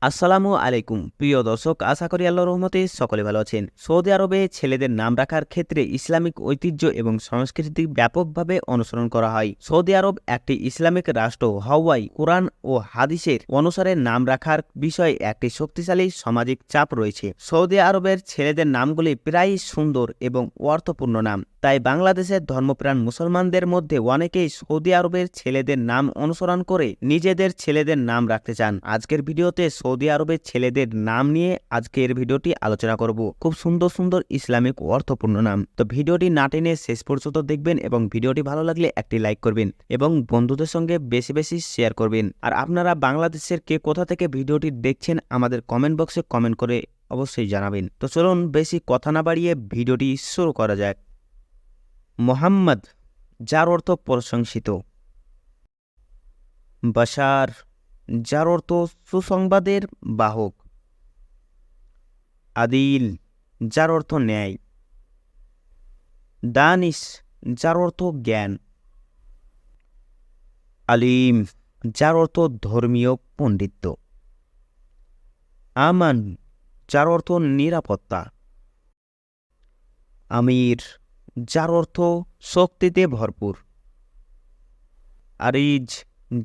আসসালামু আলাইকুম প্রিয় দর্শক, আশা করি আল্লাহর রহমতে সকলে ভালো আছেন। সৌদি আরবে ছেলেদের নাম রাখার ক্ষেত্রে ইসলামিক ঐতিহ্য এবং সংস্কৃতি ব্যাপকভাবে অনুসরণ করা হয়। সৌদি আরব একটি ইসলামিক রাষ্ট্র হওয়ায় কোরআন ও হাদিসের অনুসারে নাম রাখার বিষয়ে একটি শক্তিশালী সামাজিক চাপ রয়েছে। সৌদি আরবের ছেলেদের নামগুলি প্রায়ই সুন্দর এবং অর্থপূর্ণ নাম, তাই বাংলাদেশের ধর্মপ্রাণ মুসলমানদের মধ্যে অনেকেই সৌদি আরবের ছেলেদের নাম অনুসরণ করে নিজেদের ছেলেদের নাম রাখতে চান। আজকের ভিডিওতে সৌদি আরবের ছেলেদের নাম নিয়ে আজকের ভিডিওটি আলোচনা করব। খুব সুন্দর সুন্দর ইসলামিক অর্থপূর্ণ নাম। তো ভিডিওটি না টেনে শেষ পর্যন্ত দেখবেন এবং ভিডিওটি ভালো লাগলে একটি লাইক করবেন এবং বন্ধুদের সঙ্গে বেশি বেশি শেয়ার করবেন। আর আপনারা বাংলাদেশের কে কোথা থেকে ভিডিওটি দেখছেন আমাদের কমেন্ট বক্সে কমেন্ট করে অবশ্যই জানাবেন। তো চলুন বেশি কথা না বাড়িয়ে ভিডিওটি শুরু করা যাক। মোহাম্মদ, যার অর্থ প্রশংসিত। বাশার, যার অর্থ সুসংবাদের বাহক। আদিল, যার অর্থ ন্যায়। দানিশ, যার অর্থ জ্ঞান। আলিম, যার অর্থ ধর্মীয় পণ্ডিত্য। আমান, যার অর্থ নিরাপত্তা। আমির, যার অর্থ শক্তিতে ভরপুর। আরিজ,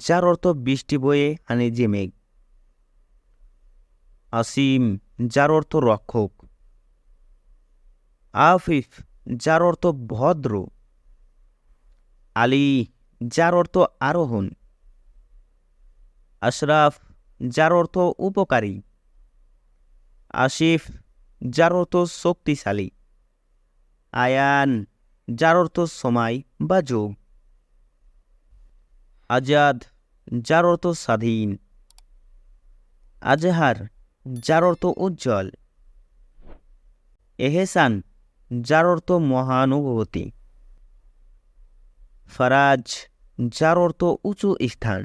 যার অর্থ বৃষ্টি বয়ে আনে যে মেঘ। আসিম, যার অর্থ রক্ষক। আফিফ, যার অর্থ ভদ্র। আলী, যার অর্থ আরোহণ। আশরাফ, যার অর্থ উপকারী। আসিফ, যার অর্থ শক্তিশালী। আয়ান, যার অর্থ সময় বা যুগ। আজাদ, যার অর্থ স্বাধীন। আজহার, যার অর্থ উজ্জ্বল। এহসান, যার অর্থ মহানুভূতি। ফরাজ, যার অর্থ উঁচু স্থান।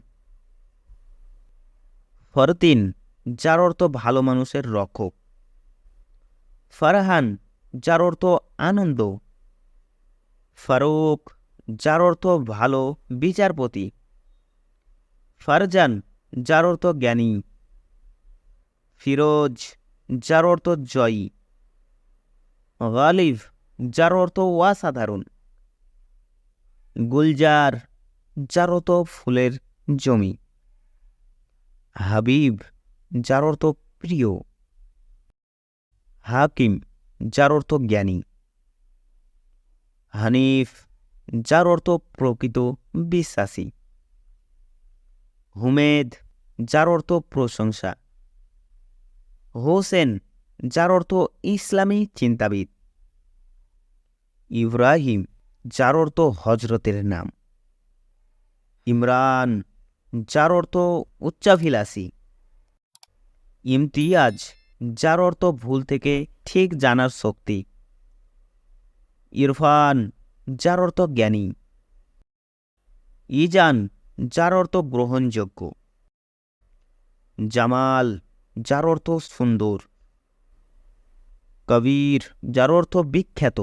ফরতিন, যার অর্থ ভালো মানুষের রক্ষক। ফারহান, যার অর্থ আনন্দ। ফারুক, যার অর্থ ভালো বিচারপতি। ফারজান, যার অর্থ জ্ঞানী। ফিরোজ, যার অর্থ জয়ী। গালিব, যার অর্থ অসাধারণ। গুলজার, যার অর্থ ফুলের জমি। হাবিব, যার অর্থ প্রিয়। হাকিম, যার অর্থ জ্ঞানী। হানিফ, যার অর্থ প্রকৃত বিশ্বাসী। হুমেদ, যার অর্থ প্রশংসা। হোসেন, যার অর্থ ইসলামী চিন্তাবিদ। ইব্রাহিম, যার অর্থ হজরতের নাম। ইমরান, যার অর্থ উচ্চাভিলাষী। ইমতিয়াজ, যার অর্থ ভুল থেকে ঠিক জানার শক্তি। ইরফান, যার অর্থ জ্ঞানী। ইজান, যার অর্থ গ্রহণযোগ্য। জামাল, যার অর্থ সুন্দর। কবির, যার অর্থ বিখ্যাত।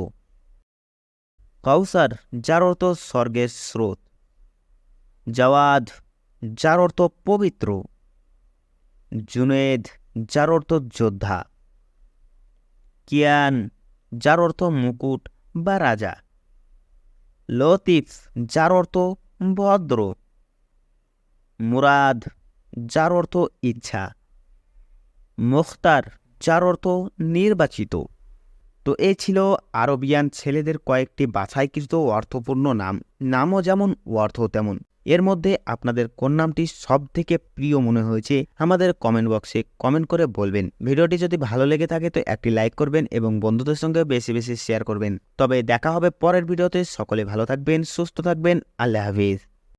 কাউসার, যার অর্থ স্বর্গের স্রোত। জওয়াদ, যার অর্থ পবিত্র। জুনেদ, যার অর্থ যোদ্ধা। কিয়ান, যার অর্থ মুকুট বা রাজা। লতিফ, যার অর্থ ভদ্র। মুরাদ, যার অর্থ ইচ্ছা। মুখতার, যার অর্থ নির্বাচিত। তো এই ছিল আরবিয়ান ছেলেদের কয়েকটি বাছাইকৃত অর্থপূর্ণ নাম। নামও যেমন অর্থ তেমন। এর মধ্যে আপনাদের কোন নামটি সব থেকে প্রিয় মনে হয়েছে আমাদের কমেন্ট বক্সে কমেন্ট করে বলবেন। ভিডিওটি যদি ভালো লেগে থাকে তো একটি লাইক করবেন এবং বন্ধুদের সঙ্গে বেশি বেশি শেয়ার করবেন। তবে দেখা হবে পরের ভিডিওতে। সকলে ভালো থাকবেন, সুস্থ থাকবেন। আল্লাহ হাফিজ।